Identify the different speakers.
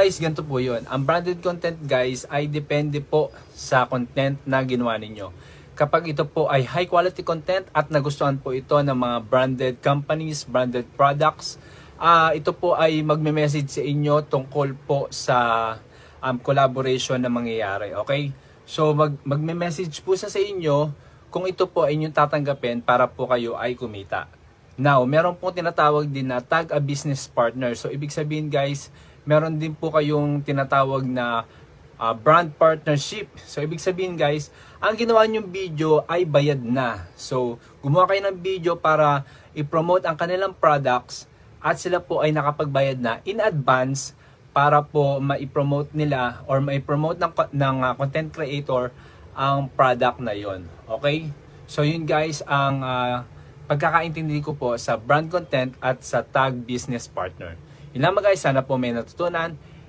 Speaker 1: Guys, ganito po yun. Ang branded content guys ay depende po sa content na ginawa ninyo. Kapag ito po ay high quality content at nagustuhan po ito ng mga branded companies, branded products, ito po ay magme-message sa inyo tungkol po sa collaboration na mangyayari. Okay? So magme-message po sa inyo kung ito po ay inyong tatanggapin para po kayo ay kumita. Now, meron pong tinatawag din na tag a business partner. So ibig sabihin guys, meron din po kayong tinatawag na brand partnership. So ibig sabihin guys, ang ginawa nyong video ay bayad na. So gumawa kayo ng video para i-promote ang kanilang products at sila po ay nakapagbayad na in advance para po ma-promote nila or ma-promote ng content creator ang product na yon. Okay? So yun guys ang pagkakaintindi ko po sa brand content at sa tag business partner. Yun lamang guys, sana po may natutunan.